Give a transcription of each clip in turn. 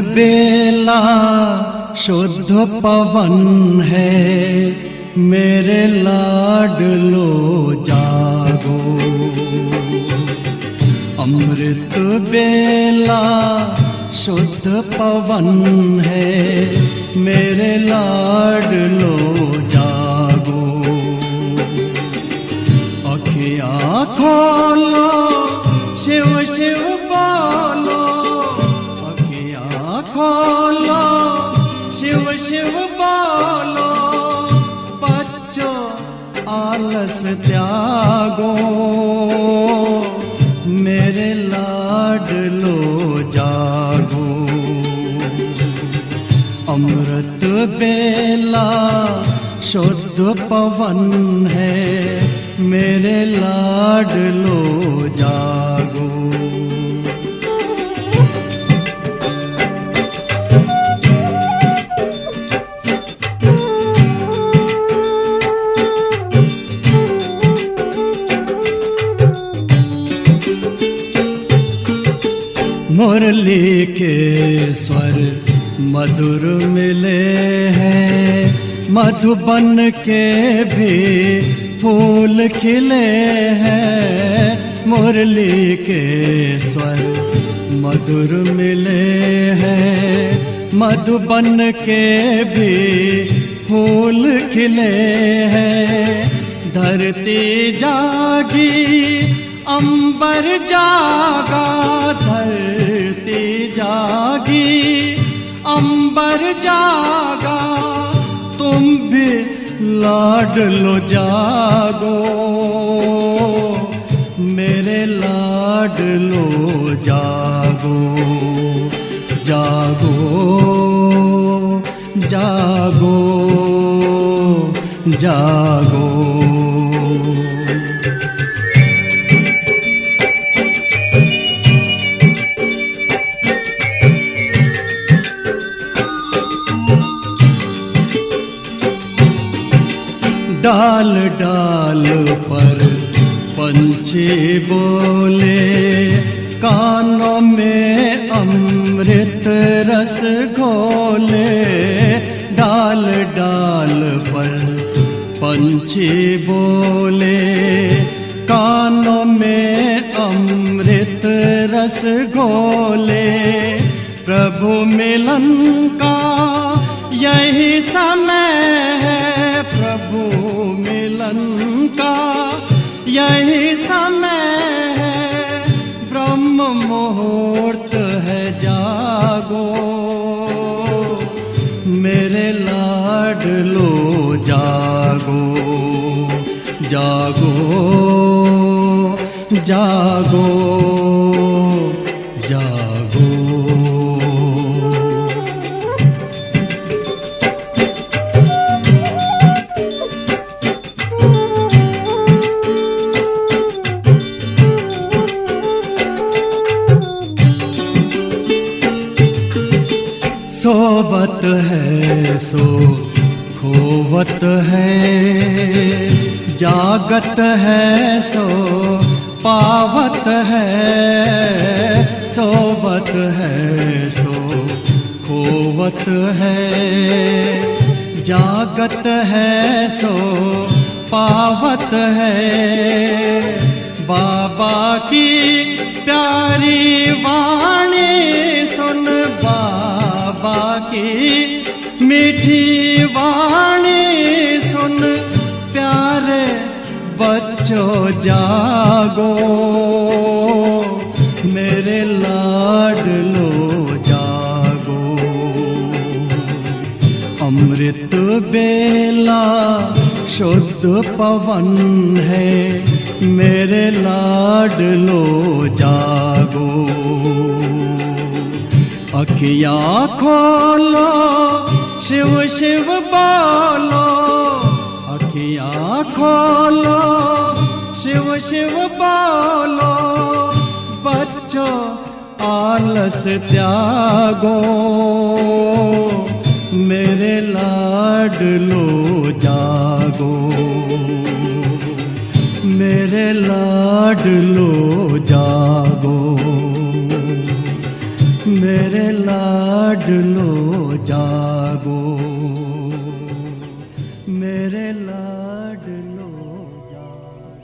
बेला शुद्ध पवन है, मेरे लाडलो जागो। अमृत बेला शुद्ध पवन है, मेरे लाडलो जागो। अखियाँ खोलो शिव शिव बोलो, अखियाँ खोलो शिव शिव बोलो। बच्चों आलस त्यागो, मेरे लाडलो जागो। अमृत बेला शुद्ध पवन है, मेरे लाडलो जागो। मुरली के स्वर मधुर मिले हैं, मधुबन के भी फूल खिले हैं। मुरली के स्वर मधुर मिले हैं, मधुबन के भी फूल खिले हैं। धरती जागी अंबर जागा, धरती जागी अंबर जागा। तुम भी लाडलो जागो, मेरे लाडलो जागो। जागो जागो जागो। डाल डाल पर पंछी बोले, कानों में अमृत रस घोले। डाल डाल पर पंछी बोले, कानों में अमृत रस घोले। प्रभु मिलन का यही समय है, प्रभु मिलन का यही समय है। ब्रह्म मुहूर्त है जागो, मेरे लाडलो जागो। जागो जागो जागो। सोवत है सो खोवत है, जागत है सो पावत है। सोवत है सो खोवत है, जागत है सो पावत है। बाबा की प्यारी वाणी सुन, बाबा की मीठी वाणी सुन। प्यारे बच्चों जागो, मेरे लाडलो जागो। अमृत बेला शुद्ध पवन है, मेरे लाडलो जागो। अखियाँ खोलो शिव शिव बोलो, अखियाँ खोलो शिव शिव बोलो। बच्चों आलस त्यागो, मेरे लाडलो जागो। मेरे लाडलो जागो, मेरे लाडलो जागो, मेरे लाडलो जागो।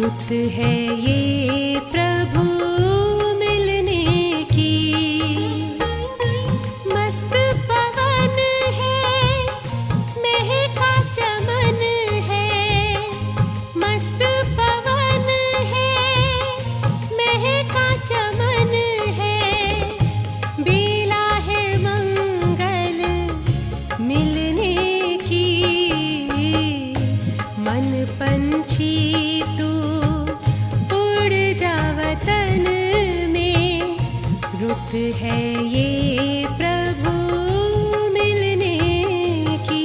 रुत है ये प्रभु मिलने की। मस्त पवन है, महका चमन है। मस्त पवन है, महका चमन है। बेला है मंगल मिलने की। मन पंछी तू उड़ जा वतन में। रुत है ये प्रभु मिलने की।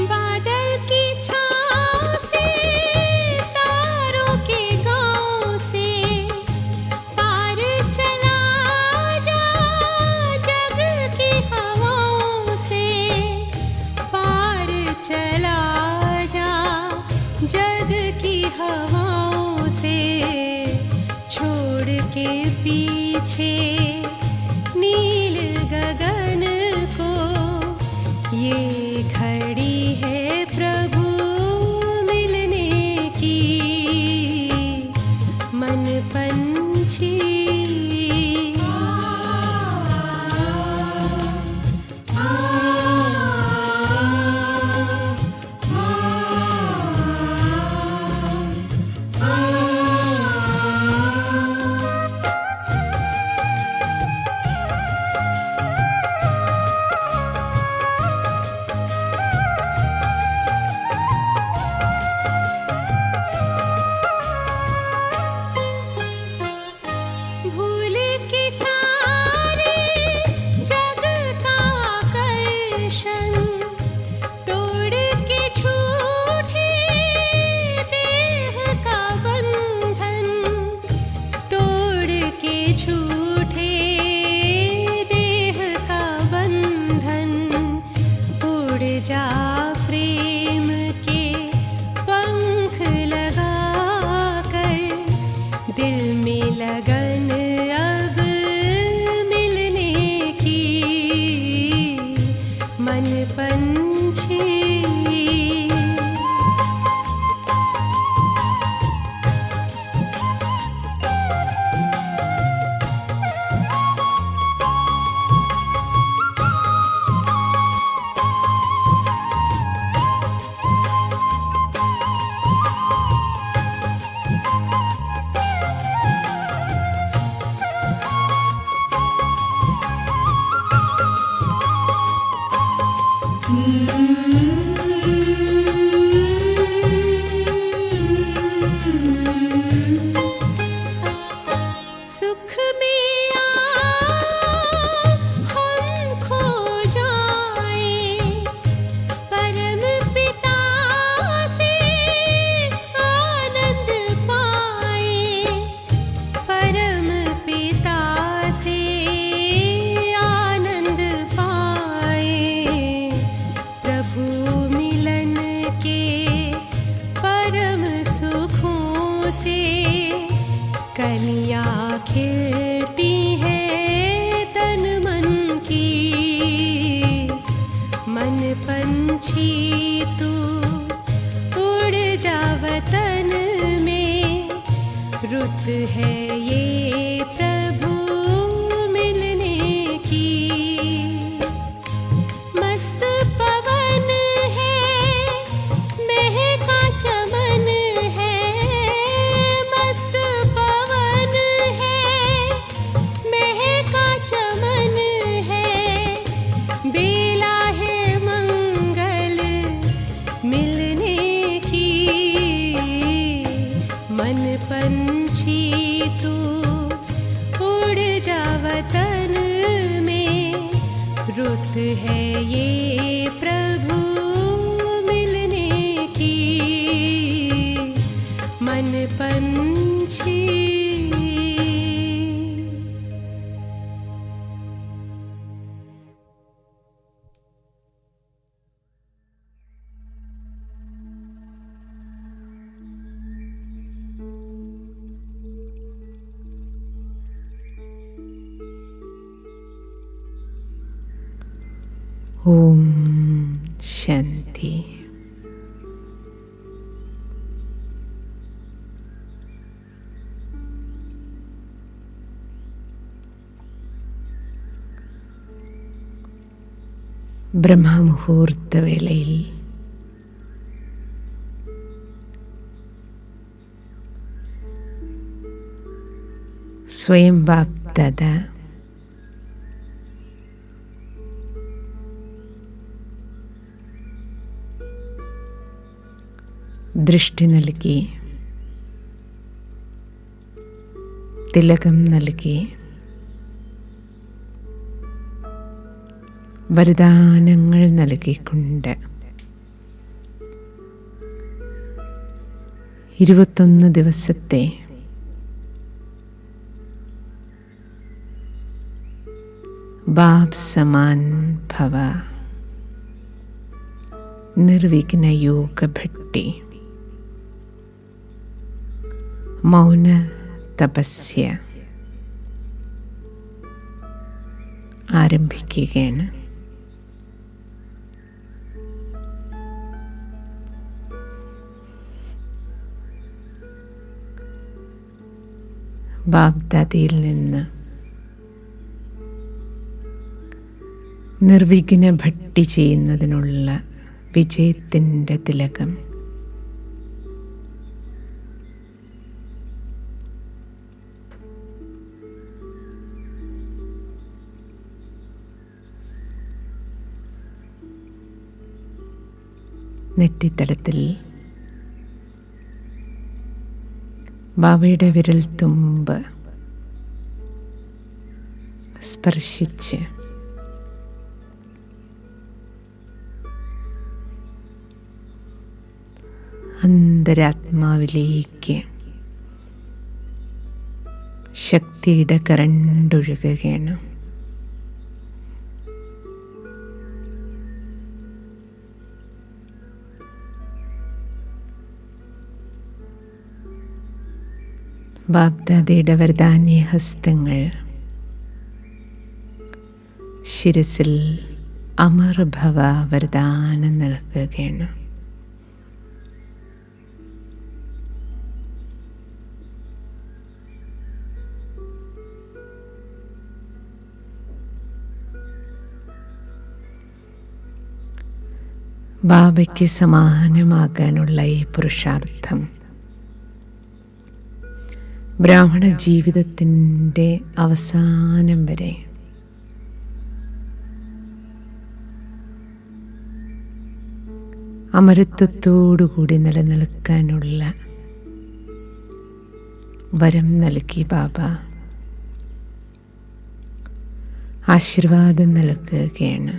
बादल की छाँव से, तारों के गाँव से, पार चला जा जग की हवाओं से। पार चला जा जग की हवाओं से। छोड़ के पीछे नील गगन को, ये घड़ी है प्रभु मिलने की। मन पंछी भूल के सारे जग का आकर्षण, तोड़ के झूठे देह का बंधन। तोड़ के झूठे देह का बंधन। उड़ जा प्रेम के पंख लगा कर। दिल में लगन अब मिलने की। मन पंछी सुख में हम खो जाए। परम पिता से आनंद पाए। परम पिता से आनंद पाए। प्रभु मिलन के परम सुखों से कलियां खिलती हैं तन मन की। मन पंछी तू उड़ जा वतन में। रुत है ये प्रभु मिलने की। मस्त पवन है, महका चमन है। मस्त पवन है, महका चमन है। बेला है मंगल मिलने की। मन पंछी तू ഓം ശാന്തി. ബ്രഹ്മമുഹൂർത്തവേളയിൽ സ്വയം ബാപ്ദാദ ദൃഷ്ടി നൽകി, തിലകം നൽകി, വരദാനങ്ങൾ നൽകിക്കൊണ്ട് 21 ദിവസത്തെ ബാബ് സമാൻ ഭവ നിർവിഘ്ന യോഗ ഭട്ടി മൗന തപസ്യ ആരംഭിക്കുകയാണ്. ബാബ്ദാദിയിൽ നിന്ന് നിർവിഘ്ന ഭട്ടി ചെയ്യുന്നതിനുള്ള വിജയത്തിൻ്റെ തിലകം നെറ്റിത്തടത്തിൽ ബാബയുടെ വിരൽ തുമ്പ് സ്പർശിച്ച് അന്തരാത്മാവിലേക്ക് ശക്തിയുടെ കരണ്ടൊഴുകുകയാണ്. ബാബ്ദാദയുടെ വരദാന്യ ഹസ്തങ്ങൾ ശിരസിൽ അമർഭവ വരദാനം നൽകുകയാണ്. ബാബയ്ക്ക് സമാനമാകാനുള്ള ഈ പുരുഷാർത്ഥം ബ്രാഹ്മണ ജീവിതത്തിൻ്റെ അവസാനം വരെ അമരത്വത്തോടുകൂടി നിലനിൽക്കാനുള്ള വരം നൽകി ബാബ ആശീർവാദം നൽകുകയാണ്.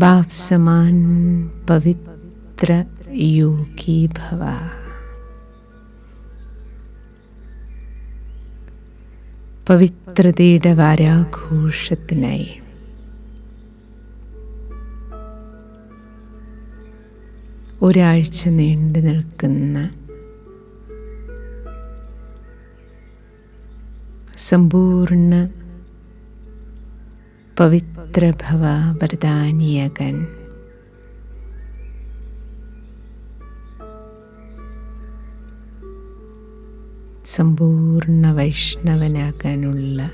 बाप समान पवित्र योगी भव. പവിത്രതയുടെ വാരാഘോഷത്തിനായി ഒരാഴ്ച നീണ്ടു നിൽക്കുന്ന സമ്പൂർണ്ണ പവിത്രഭവ വരദാനിയാകാൻ സമ്പൂർണ്ണ വൈഷ്ണവനാകാനുള്ള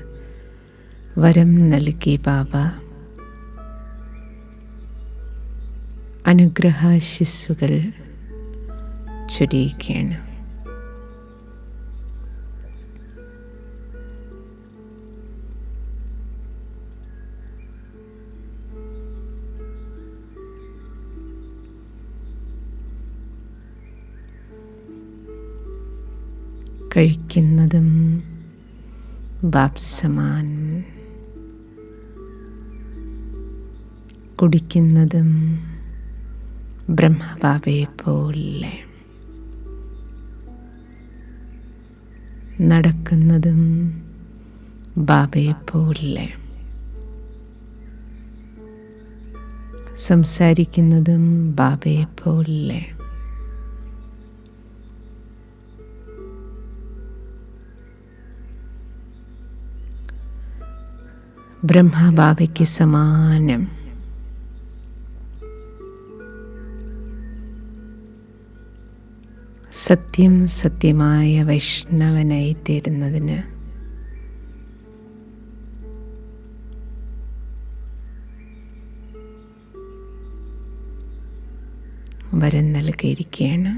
വരം നൽകി ബാബ അനുഗ്രഹാശിസ്സുകൾ ചൊരിയുകയാണ്. കഴിക്കുന്നതും ബാപ് സമാൻ, കുടിക്കുന്നതും ബ്രഹ്മബാബയെ പോലെ. നടക്കുന്നതും ബാബയെപ്പോലെ, സംസാരിക്കുന്നതും ബാബയെപ്പോലെ, ബ്രഹ്മബാബയ്ക്ക് സമാനം. സത്യം സത്യമായ വൈഷ്ണവനായി തീരുന്നതിന് വരം നൽകിയിരിക്കുകയാണ്.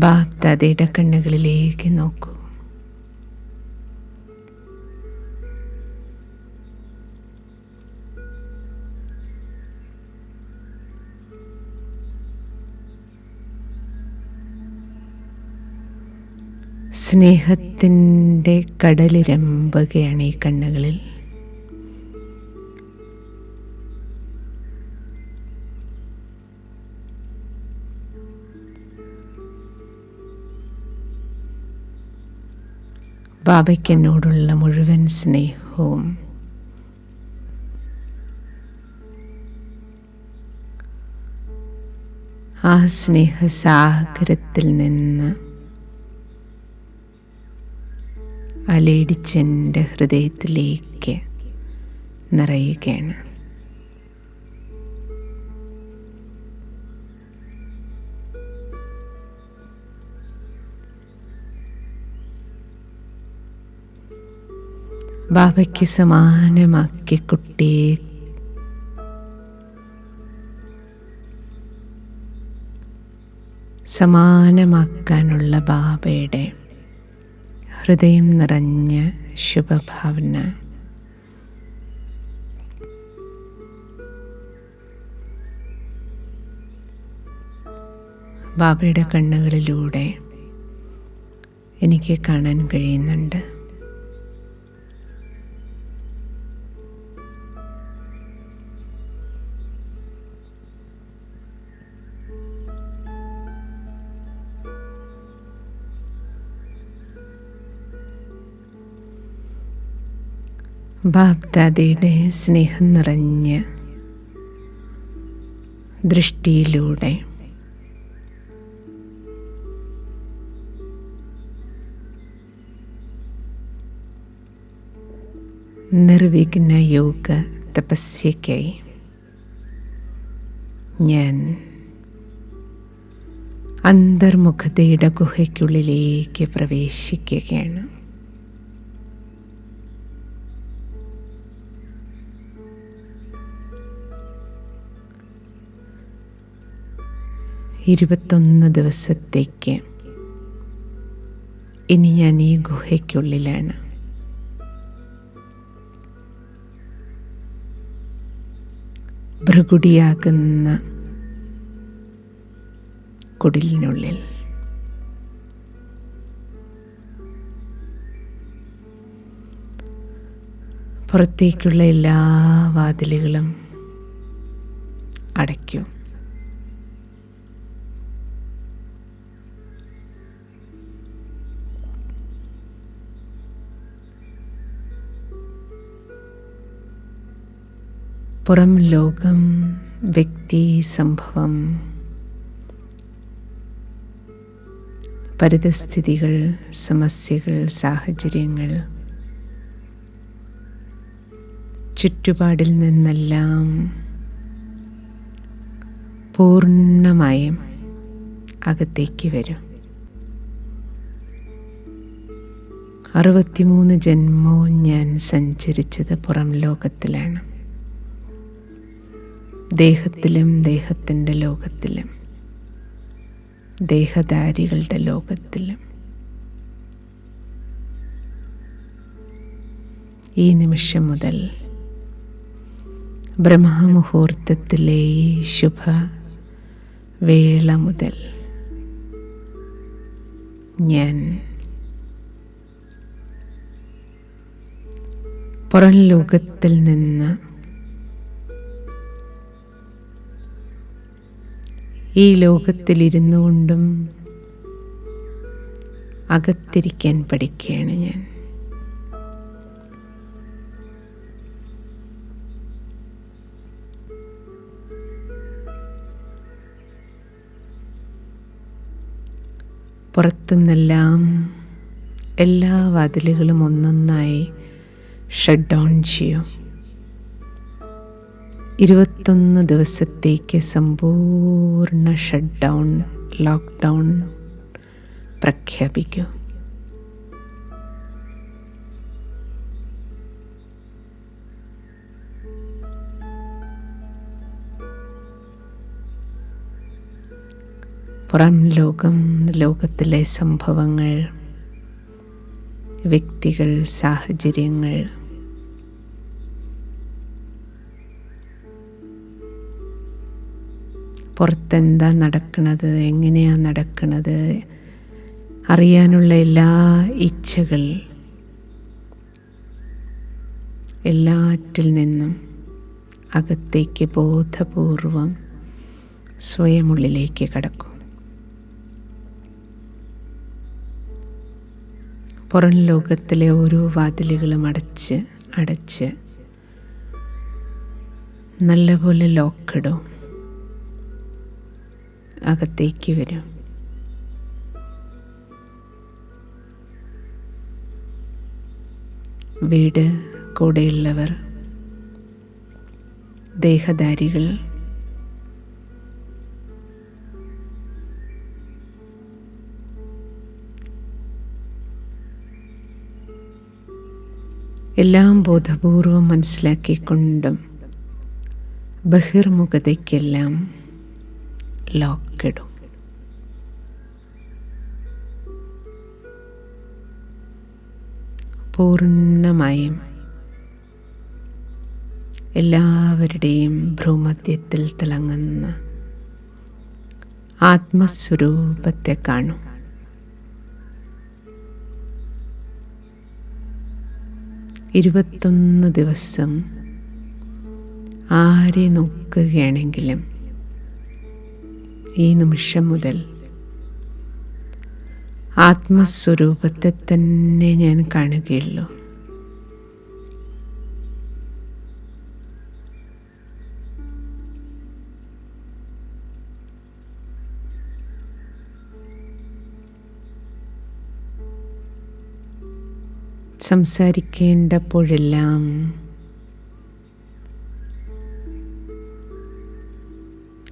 ബാബ് ദാദയുടെ കണ്ണുകളിലേക്ക് നോക്കൂ. സ്നേഹത്തിൻ്റെ കടലിരമ്പുകയാണ് ഈ കണ്ണുകളിൽ. ബാബയ്ക്ക് എന്നോടുള്ള മുഴുവൻ സ്നേഹവും ആ സ്നേഹസാഗരത്തിൽ നിന്ന് അലയിടിച്ചെൻ്റെ ഹൃദയത്തിലേക്ക് നിറയുകയാണ്. ബാബയ്ക്ക് സമാനമാക്കി കുട്ടിയെ സമാനമാക്കാനുള്ള ബാബയുടെ ഹൃദയം നിറഞ്ഞ ശുഭഭാവന ബാബയുടെ കണ്ണുകളിലൂടെ എനിക്ക് കാണാൻ കഴിയുന്നുണ്ട്. ബാബ് ദാദയുടെ സ്നേഹം നിറഞ്ഞ ദൃഷ്ടിയിലൂടെ നിർവിഘ്ന യോഗ തപസ്യയ്ക്കായി ഞാൻ അന്തർമുഖതയുടെ ഗുഹയ്ക്കുള്ളിലേക്ക് പ്രവേശിക്കുകയാണ്. ഇരുപത്തൊന്ന് ദിവസത്തേക്ക് ഇനി ഞാൻ ഈ ഗുഹയ്ക്കുള്ളിലാണ്. ഭൃഗുടിയാകുന്ന കുടിലിനുള്ളിൽ പുറത്തേക്കുള്ള എല്ലാ വാതിലുകളും അടയ്ക്കൂ. പുറം ലോകം, വ്യക്തി, സംഭവം, പരിതസ്ഥിതികൾ, സമസ്യകൾ, സാഹചര്യങ്ങൾ, ചുറ്റുപാടിൽ നിന്നെല്ലാം പൂർണ്ണമായും അകത്തേക്ക് വരും. 63 ജന്മവും ഞാൻ സഞ്ചരിച്ചത് പുറം ലോകത്തിലാണ്. ദേഹത്തിലും ദേഹത്തിൻ്റെ ലോകത്തിലും ദേഹധാരികളുടെ ലോകത്തിലും ഈ നിമിഷം മുതൽ ബ്രഹ്മമുഹൂർത്തത്തിലെ ഈ ശുഭ വേള മുതൽ ഞാൻ പുറം ലോകത്തിൽ നിന്ന് ഈ ലോകത്തിലിരുന്നു കൊണ്ടും അകത്തിരിക്കാൻ പഠിക്കുകയാണ് ഞാൻ. പുറത്തുനിന്നെല്ലാം എല്ലാ വാതിലുകളും ഒന്നൊന്നായി ഷട്ട് ഡൗൺ ചെയ്യും. 21 ദിവസത്തേക്ക് സമ്പൂർണ്ണ ഷട്ട് ഡൗൺ, ലോക്ക്ഡൗൺ പ്രഖ്യാപിക്കൂ. പുറം ലോകം, ലോകത്തിലെ സംഭവങ്ങൾ, വ്യക്തികൾ, സാഹചര്യങ്ങൾ പുറത്തെന്താ നടക്കുന്നത്, എങ്ങനെയാണ് നടക്കുന്നത് അറിയാനുള്ള എല്ലാ ഇച്ഛകൾ എല്ലാറ്റിൽ നിന്നും അകത്തേക്ക് ബോധപൂർവം സ്വയം ഉള്ളിലേക്ക് കടക്കും. പുറം ലോകത്തിലെ ഓരോ വാതിലുകളും അടച്ച് നല്ലപോലെ ലോക്കിടും. അകത്തേക്ക് വരും. വീട്, കൂടെയുള്ളവർ, ദേഹധാരികൾ, എല്ലാം ബോധപൂർവം മനസ്സിലാക്കിക്കൊണ്ടും ബഹിർമുഖതയ്ക്കെല്ലാം ലോക്കിടും. പൂർണ്ണമായും എല്ലാവരുടെയും ഭ്രൂമധ്യത്തിൽ തിളങ്ങുന്ന ആത്മസ്വരൂപത്തെ കാണും. ഇരുപത്തൊന്ന് ദിവസം ആരെ നോക്കുകയാണെങ്കിലും ഈ നിമിഷം മുതൽ ആത്മസ്വരൂപത്തെ തന്നെ ഞാൻ കാണുകയുള്ളൂ. സംസാരിക്കേണ്ടപ്പോഴെല്ലാം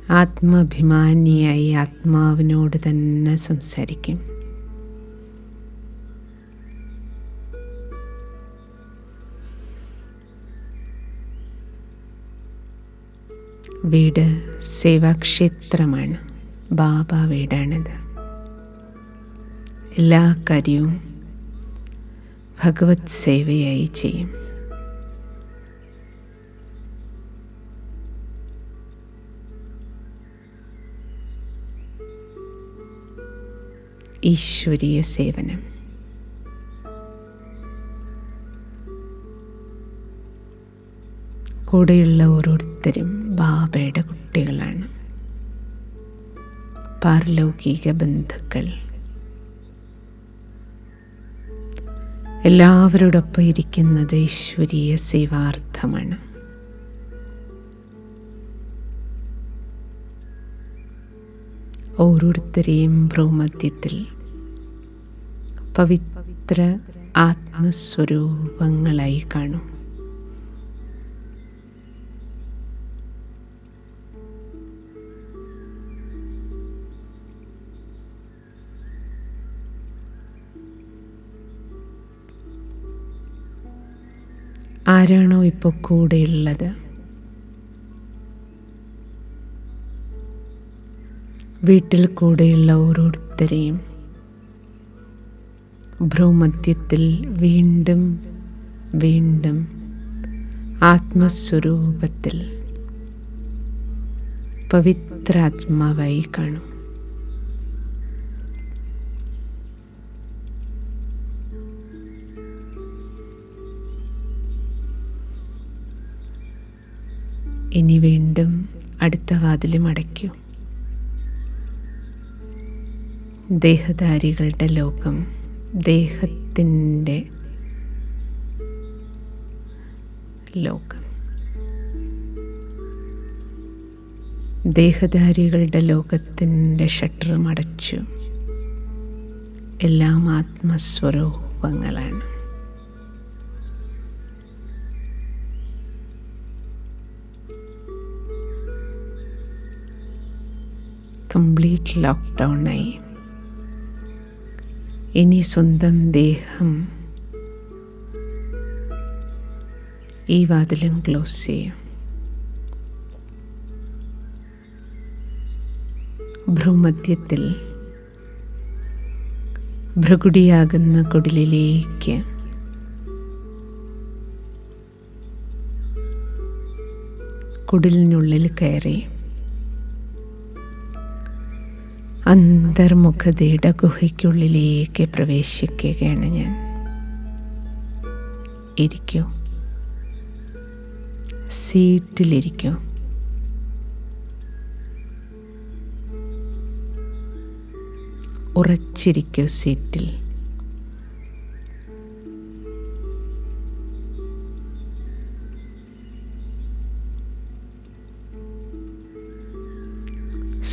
ആത്മാഭിമാനിയായി ആത്മാവിനോട് തന്നെ സംസാരിക്കും. വീട് സേവാക്ഷേത്രമാണ്. ബാബ വീടാണിത്. എല്ലാ കാര്യവും ഭഗവത് സേവയായി ചെയ്യും. ഈശ്വരീയ സേവനം. കൂടെയുള്ള ഓരോരുത്തരും ബാബയുടെ കുട്ടികളാണ്. പാരലൗകിക ബന്ധുക്കൾ. എല്ലാവരോടൊപ്പം ഇരിക്കുന്നത് ഈശ്വരീയ സേവാർത്ഥമാണ്. ഓരോരുത്തരെയും ഭ്രൂമധ്യത്തിൽ പവിത്ര ആത്മസ്വരൂപങ്ങളായി കാണും. ആരാണോ ഇപ്പോൾ കൂടെയുള്ളത്, വീട്ടിൽ കൂടെയുള്ള ഓരോരുത്തരെയും ഭ്രൂമധ്യത്തിൽ വീണ്ടും വീണ്ടും ആത്മസ്വരൂപത്തിൽ പവിത്രാത്മാവായി കാണും. ഇനി വീണ്ടും അടുത്ത വാതിലും അടയ്ക്കൂ. ദേഹധാരികളുടെ ലോകം, ദേഹത്തിൻ്റെ ലോകം, ദേഹധാരികളുടെ ലോകത്തിൻ്റെ ഷട്ടറും അടച്ചു. എല്ലാം ആത്മസ്വരൂപങ്ങളാണ്. കംപ്ലീറ്റ് ലോക്ക്ഡൗണായി. ഇനി സ്വന്തം ദേഹം, ഈ വാതിലും ക്ലോസ് ചെയ്യും. ഭ്രൂമധ്യത്തിൽ ഭ്രകുടിയാകുന്ന കുടിലിലേക്ക് കുടിലിനുള്ളിൽ കയറി അന്തർമുഖതയുടെ ഗുഹയ്ക്കുള്ളിലേക്ക് പ്രവേശിക്കുകയാണ് ഞാൻ. ഇരിക്കൂ, സീറ്റിലിരിക്കൂ. ഉറച്ചിരിക്കൂ സീറ്റിൽ.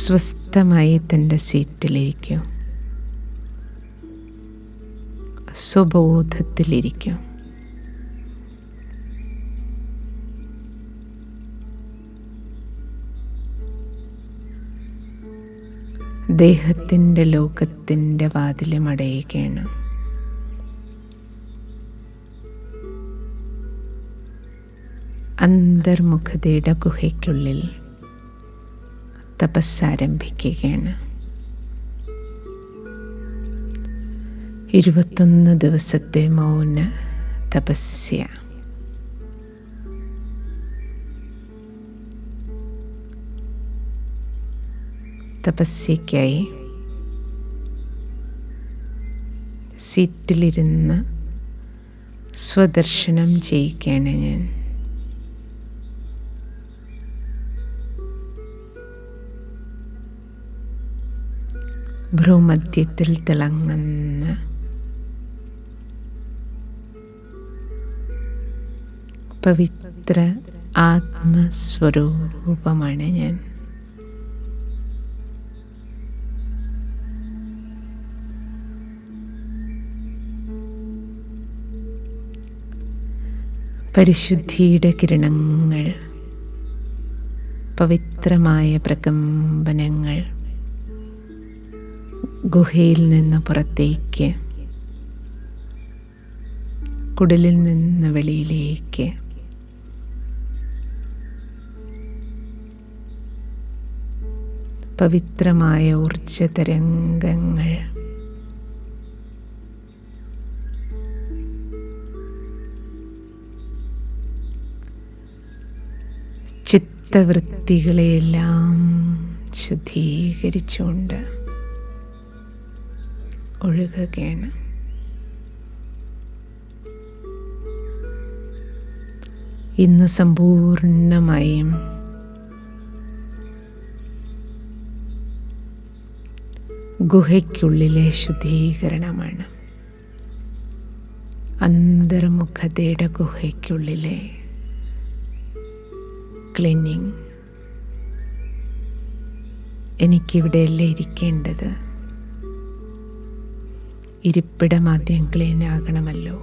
സ്വസ്ഥമായി തൻ്റെ സീറ്റിലിരിക്കൂ. സ്വബോധത്തിലിരിക്കൂ. ദേഹത്തിൻ്റെ ലോകത്തിൻ്റെ വാതിലും അടയുകയാണ്. അന്തർമുഖതയുടെ ഗുഹയ്ക്കുള്ളിൽ തപസ്സാരംഭിക്കുകയാണ്. 21 ദിവസത്തെ മൗന തപസ്യ. തപസ്യയ്ക്കായി സീറ്റിലിരുന്ന് സ്വദർശനം ചെയ്യിക്കുകയാണ് ഞാൻ. ഭ്രൂമധ്യത്തിൽ തിളങ്ങുന്ന പവിത്ര ആത്മസ്വരൂപമാണ് ഞാൻ. പരിശുദ്ധിയുടെ കിരണങ്ങൾ, പവിത്രമായ പ്രകമ്പനങ്ങൾ ഗുഹയിൽ നിന്ന് പുറത്തേക്ക്, കുടിലിൽ നിന്ന് വെളിയിലേക്ക്, പവിത്രമായ ഊർജ തരംഗങ്ങൾ ചിത്തവൃത്തികളെയെല്ലാം ശുദ്ധീകരിച്ചുകൊണ്ട് ഒഴുകുകയാണ്. ഇന്ന് സമ്പൂർണമായും ഗുഹയ്ക്കുള്ളിലെ ശുദ്ധീകരണമാണ്. അന്തർമുഖതയുടെ ഗുഹയ്ക്കുള്ളിലെ ക്ലീനിങ്. എനിക്കിവിടെയല്ലേ ഇരിക്കേണ്ടത്? ഇരിപ്പിടം ആദ്യം ക്ലീൻ ആകണമല്ലോ.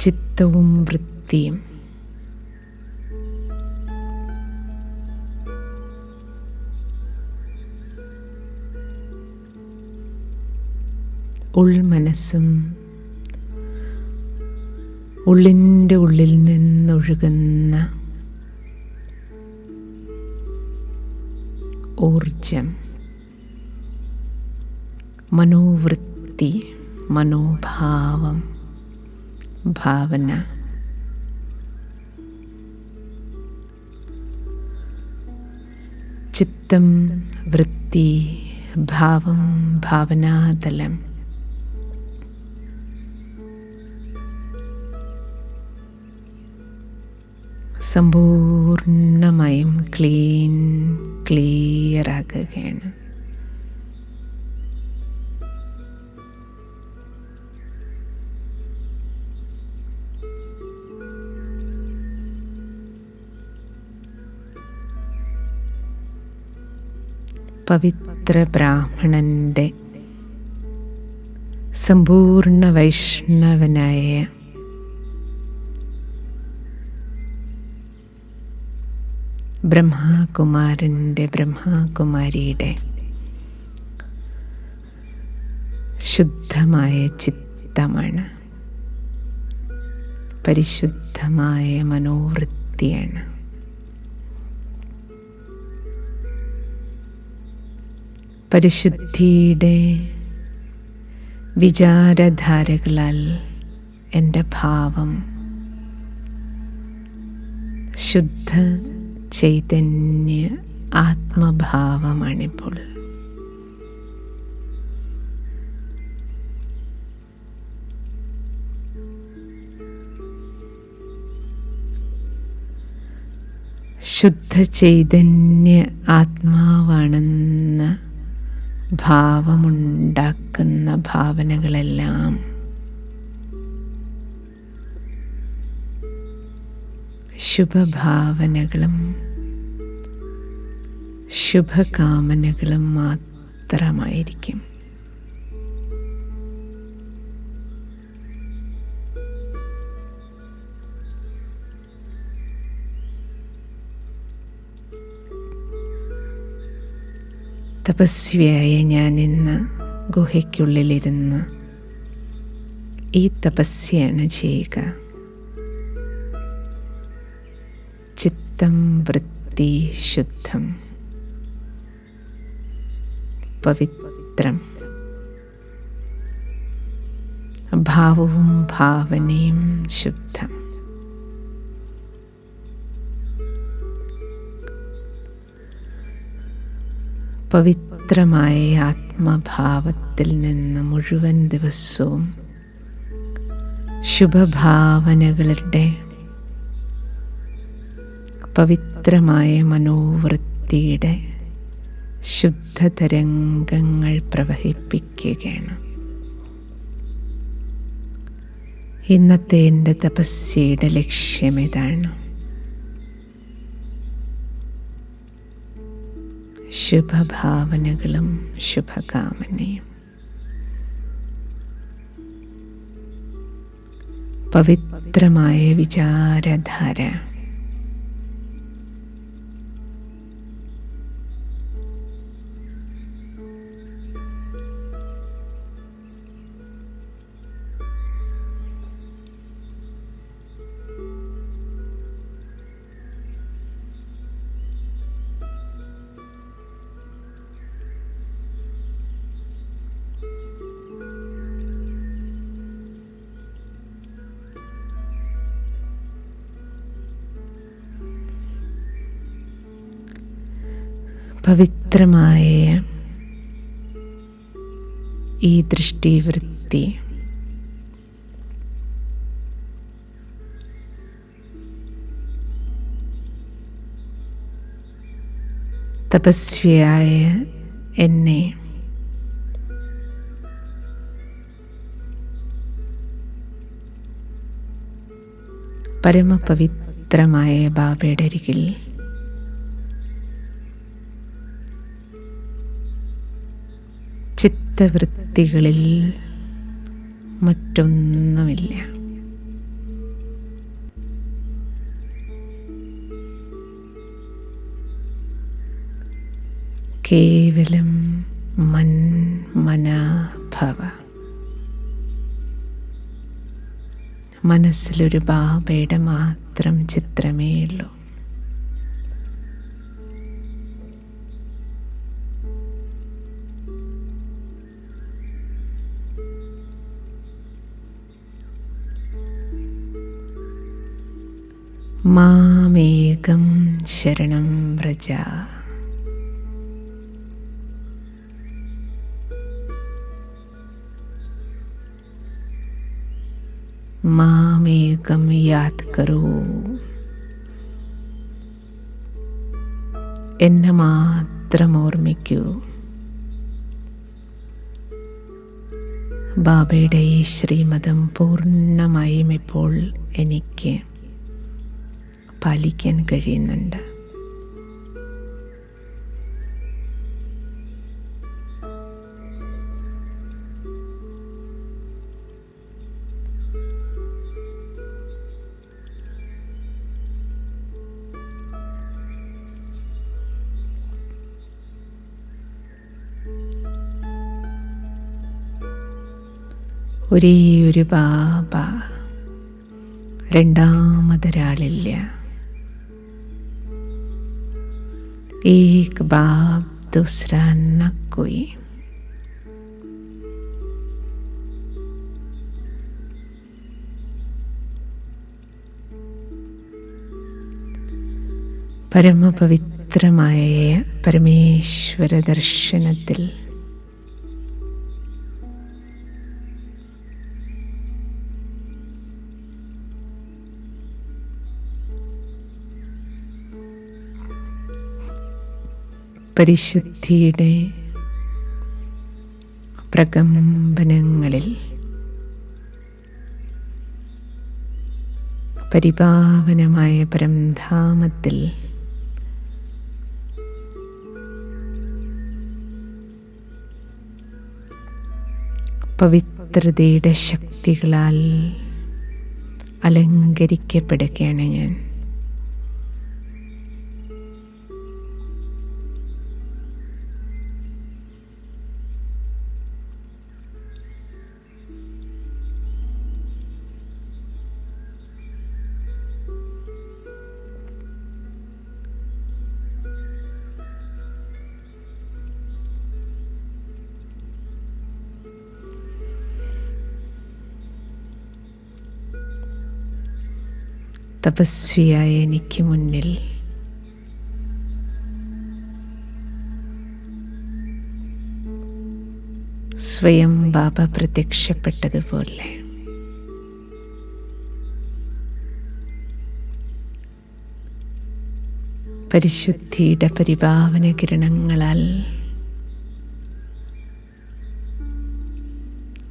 ചിത്തവും വൃത്തിയും ഉൾമനസ്സും ഉള്ളിൻ്റെ ഉള്ളിൽ നിന്നൊഴുകുന്ന ഊർജം, മനോവൃത്തി, മനോഭാവം, ഭാവന, ചിത്തം, വൃത്തി, ഭാവം, ഭാവനാതലം സമ്പൂർണമായും ക്ലിയർ ആക്കുകയാണ്. പവിത്ര ബ്രാഹ്മണൻ്റെ സമ്പൂർണ്ണ വൈഷ്ണവനായ ബ്രഹ്മകുമാരൻ്റെ ബ്രഹ്മകുമാരിയുടെ ശുദ്ധമായ ചിത്തമാണ്, പരിശുദ്ധമായ മനോവൃത്തിയാണ്. പരിശുദ്ധിയുടെ വിചാരധാരകളാൽ എൻ്റെ ഭാവം ശുദ്ധ ചൈതന്യ ആത്മഭാവമാണിപ്പോൾ. ശുദ്ധ ചൈതന്യ ആത്മാവാണെന്ന ഭാവമുണ്ടാക്കുന്ന ഭാവനകളെല്ലാം ശുഭഭാവനകളും ശുഭകാമനകളും മാത്രമായിരിക്കും. തപസ്വിയായ ഞാനിന്ന് ഗുഹയ്ക്കുള്ളിലിരുന്ന് ഈ തപസ്യാണ് ചെയ്യുക. ചിത്തം വൃത്തി ശുദ്ധം, പവിത്രം, ഭാവവും ഭാവനയും ശുദ്ധം. പവിത്രമായ ആത്മഭാവത്തിൽ നിന്ന് മുഴുവൻ ദിവസവും ശുഭഭാവനകളുടെ പവിത്രമായ മനോവൃത്തിയുടെ ശുദ്ധതരംഗങ്ങൾ പ്രവഹിപ്പിക്കുകയാണ്. ഇന്നത്തെ എൻ്റെ തപസ്യയുടെ ലക്ഷ്യമിതാണ്. ശുഭഭാവനകളും ശുഭകാമനയും, പവിത്രമായ വിചാരധാര, പവിത്രമായ ഈ ദൃഷ്ടിവൃത്തി തപസ്വിയായ എന്നെ പരമപവിത്രമായ ബാബയുടെ അരികിൽ ചിത്തവൃത്തികളിൽ മറ്റൊന്നുമില്ല. കേവലം മനാഭവ. മനസ്സിലൊരു ബാബയുടെ മാത്രം ചിത്രമേ ഉള്ളൂ. മാമേകം ശരണം വ്രജ. മാമേകം യാദ് കരോ. എന്നെ മാത്രം ഓർമ്മിക്കൂ. ബാബയുടെ ഈ ശ്രീമതം പൂർണ്ണമായും ഇപ്പോൾ എനിക്ക് പാലിക്കാൻ കഴിയുന്നുണ്ട്. ഒരേ ഒരു ബാബ, രണ്ടാമതൊരാളില്ല. ഏക് ബാബ് ദൂസരാ ന കോയി. പരമപവിത്രമായ പരമേശ്വര ദർശനത്തിൽ പരിശുദ്ധിയുടെ പ്രകമ്പനങ്ങളിൽ പരിപാവനമായ പരംധാമത്തിൽ പവിത്രതയുടെ ശക്തികളാൽ അലങ്കരിക്കപ്പെടുകയാണ് ഞാൻ. തപസ്വിയായ എനിക്ക് മുന്നിൽ സ്വയം ബാബ പ്രത്യക്ഷപ്പെട്ടതുപോലെ പരിശുദ്ധിയുടെ പരിപാവന കിരണങ്ങളാൽ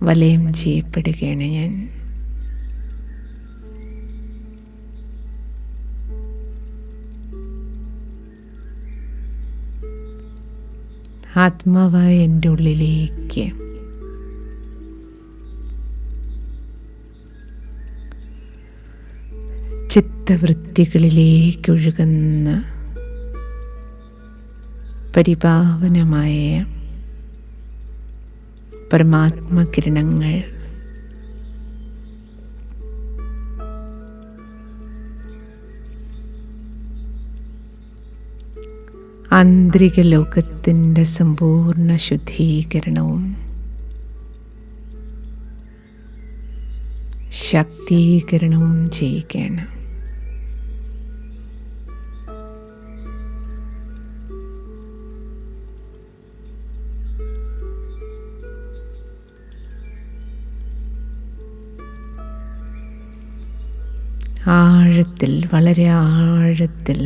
വലയം ചെയ്യപ്പെടുകയാണ് ഞാൻ. ആത്മാവായ എൻ്റെ ഉള്ളിലേക്ക് ചിത്തവൃത്തികളിലേക്കൊഴുകുന്ന പരിപാവനമായ പരമാത്മകിരണങ്ങൾ ആന്തരിക ലോകത്തിൻ്റെ സമ്പൂർണ്ണ ശുദ്ധീകരണവും ശാക്തീകരണവും ചെയ്യുകയാണ്. ആഴത്തിൽ, വളരെ ആഴത്തിൽ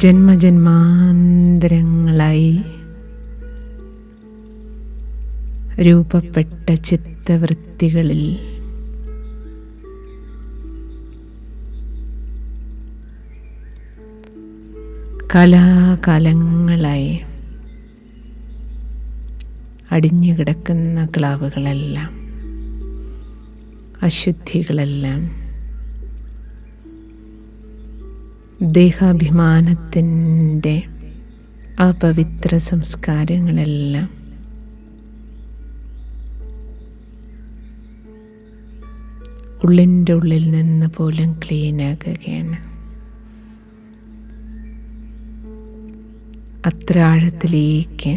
ജന്മജന്മാന്തരങ്ങളായി രൂപപ്പെട്ട ചിത്തവൃത്തികളിൽ കാലാകാലങ്ങളായി അടിഞ്ഞുകിടക്കുന്ന ക്ലാവുകളെല്ലാം, അശുദ്ധികളെല്ലാം, ദേഹാഭിമാനത്തിൻ്റെ അപവിത്ര സംസ്കാരങ്ങളെല്ലാം ഉള്ളിൻ്റെ ഉള്ളിൽ നിന്ന് പോലും ക്ലീനാക്കുകയാണ്. അത്ര ആഴത്തിലേക്ക്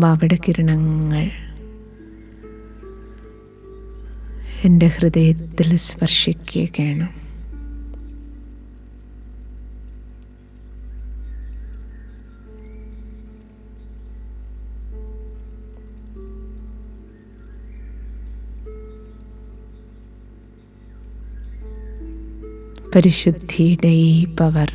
ബാബയുടെ കിരണങ്ങൾ എൻ്റെ ഹൃദയത്തിൽ സ്പർശിക്കുകയാണ്. പരിശുദ്ധിയുടെ ഈ പവർ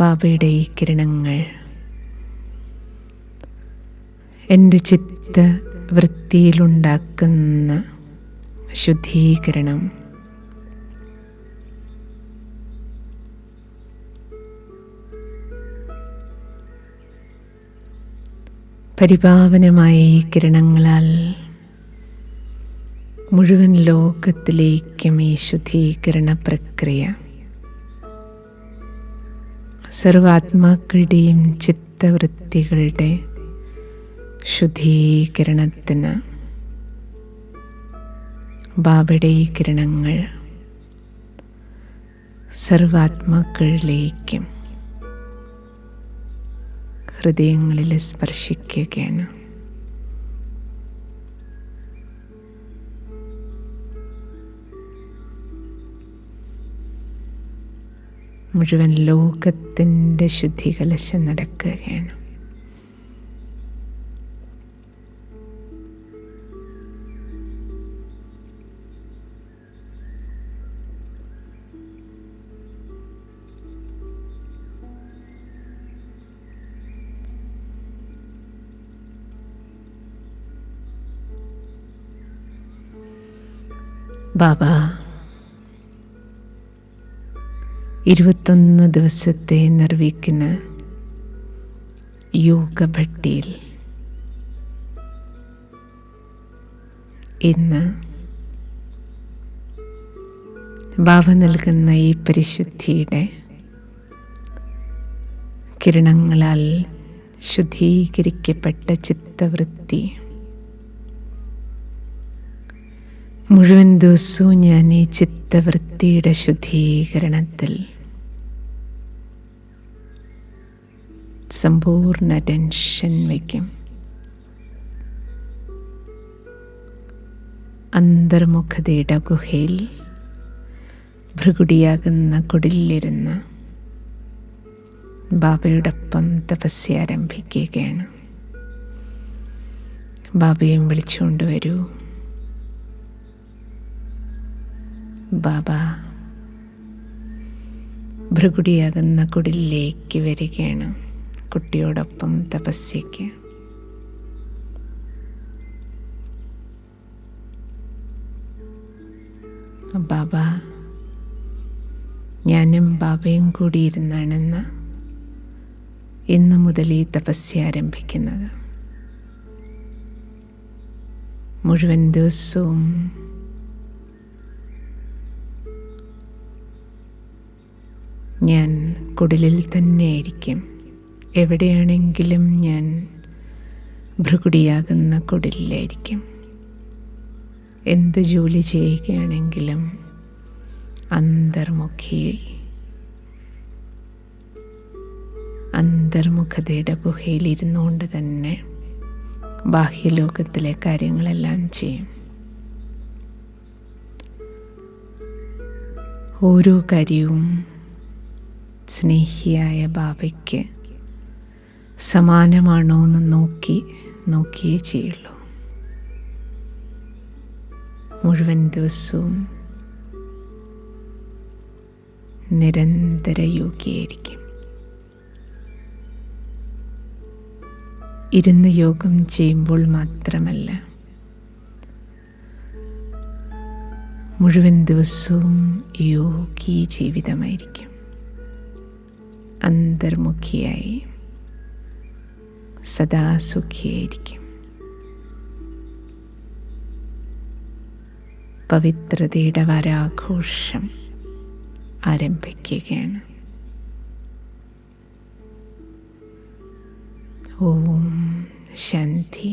ബാബയുടെ ഈ കിരണങ്ങൾ എൻ്റെ ചിത്തവൃത്തിയിലുണ്ടാക്കുന്ന ശുദ്ധീകരണം പരിപാവനമായ ഈ കിരണങ്ങളാൽ മുഴുവൻ ലോകത്തിലേക്കും ഈ ശുദ്ധീകരണ പ്രക്രിയ സർവാത്മാക്കളുടെയും ചിത്തവൃത്തികളുടെ ശുദ്ധീകരണത്തിന് ബാബയുടെ ഈ കിരണങ്ങൾ സർവാത്മാക്കളിലേക്കും ഹൃദയങ്ങളിൽ സ്പർശിക്കുകയാണ്. മുഴുവൻ ലോകത്തിൻ്റെ ശുദ്ധികലശം നടക്കുകയാണ്. ബാബ 21 ദിവസത്തെ നിർവീക്കിന് യോഗഭട്ടിയിൽ ഇന്ന് ബാബ നൽകുന്ന ഈ പരിശുദ്ധിയുടെ കിരണങ്ങളാൽ ശുദ്ധീകരിക്കപ്പെട്ട ചിത്തവൃത്തി മുഴുവൻ ദിവസവും ഞാൻ ഈ ചിത്തവൃത്തിയുടെ ശുദ്ധീകരണത്തിൽ സമ്പൂർണ്ണ ടെൻഷൻ വയ്ക്കും. അന്തർമുഖതയുടെ ഗുഹയിൽ ഭൃഗുടിയാകുന്ന കുടിലിരുന്ന് ബാബയോടൊപ്പം തപസ്യ ആരംഭിക്കുകയാണ്. ബാബയും വിളിച്ചുകൊണ്ട് വരൂ. ബാബ ഭൃഗുടിയാകുന്ന കുടിലേക്ക് വരികയാണ് കുട്ടിയോടൊപ്പം തപസ്യയ്ക്ക്. ബാബ ഞാനും ബാബയും കൂടിയിരുന്നാണെന്ന് ഇന്ന് മുതൽ ഈ തപസ്യ ആരംഭിക്കുന്നത്. മുഴുവൻ ദിവസവും ഞാൻ കുടിലിൽ തന്നെയായിരിക്കും. എവിടെയാണെങ്കിലും ഞാൻ ഭൃഗുടിയാകുന്ന കുടിലായിരിക്കും. എന്ത് ജോലി ചെയ്യുകയാണെങ്കിലും അന്തർമുഖതയുടെ ഗുഹയിൽ ഇരുന്നുകൊണ്ട് തന്നെ ബാഹ്യലോകത്തിലെ കാര്യങ്ങളെല്ലാം ചെയ്യും. ഓരോ കാര്യവും സ്നേഹിയായ ബാബയ്ക്ക് സമാനമാണോ എന്ന് നോക്കിയേ ചെയ്യുള്ളൂ. മുഴുവൻ ദിവസവും നിരന്തര യോഗിയായിരിക്കും. ഇരുന്ന് യോഗം ചെയ്യുമ്പോൾ മാത്രമല്ല, മുഴുവൻ ദിവസവും യോഗി ജീവിതമായിരിക്കും. അന്തർമുഖിയായി സദാ സുഖിയായിരിക്കും. പവിത്രതയുടെ വാരാഘോഷം ആരംഭിക്കുകയാണ്. ഓം ശാന്തി.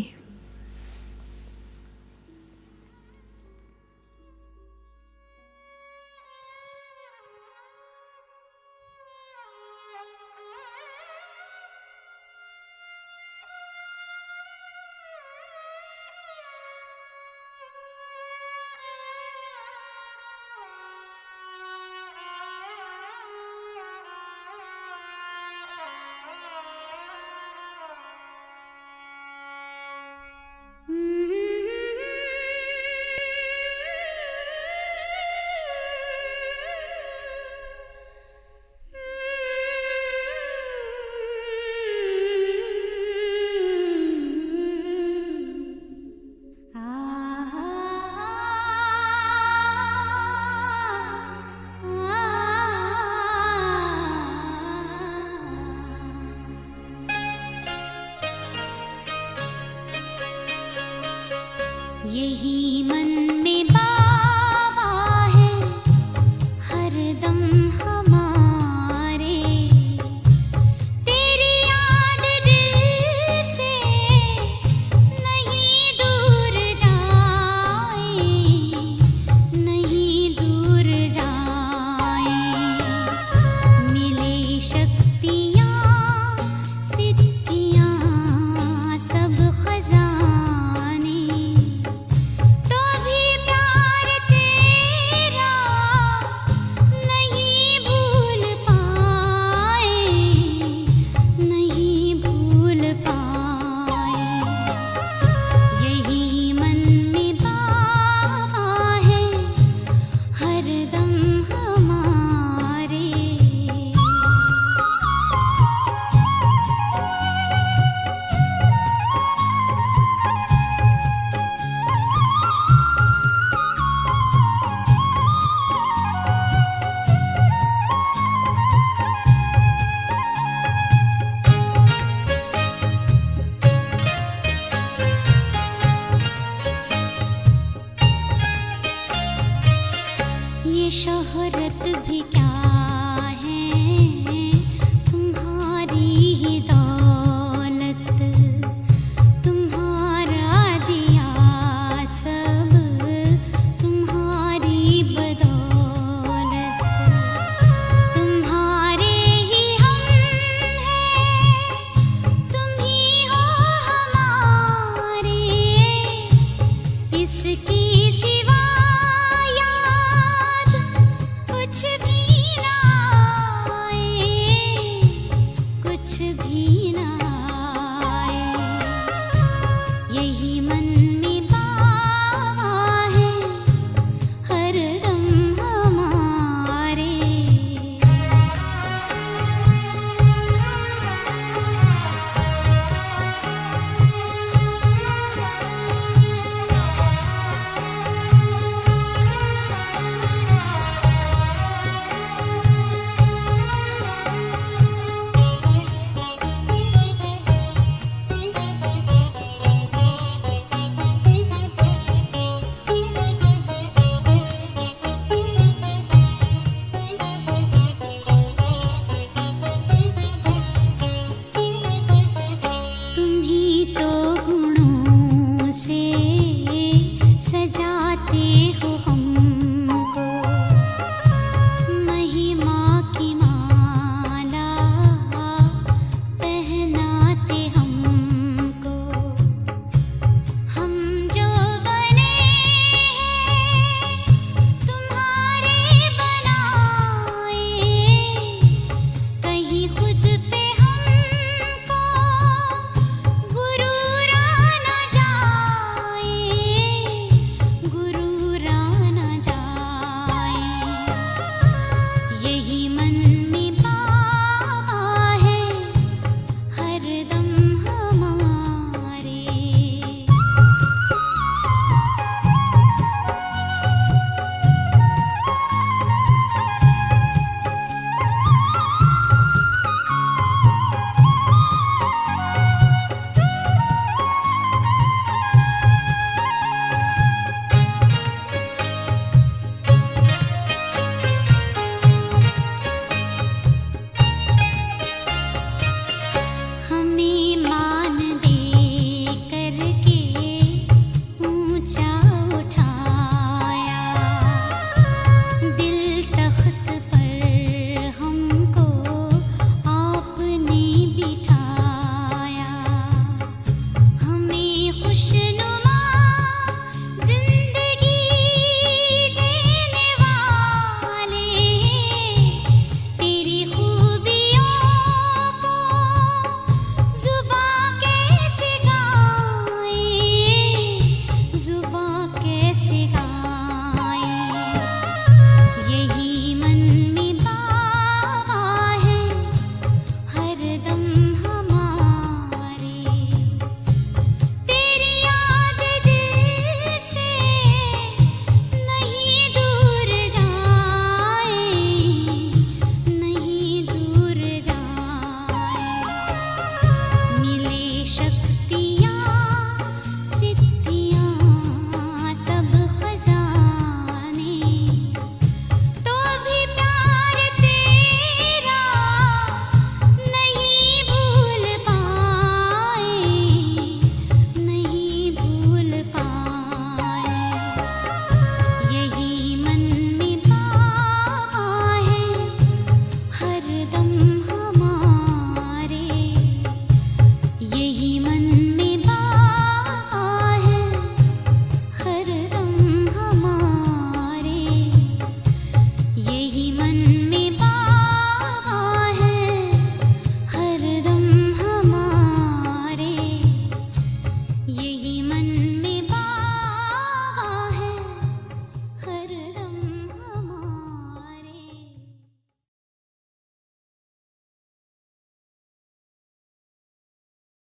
हरदम हमारे। ये शोहरत भी क्या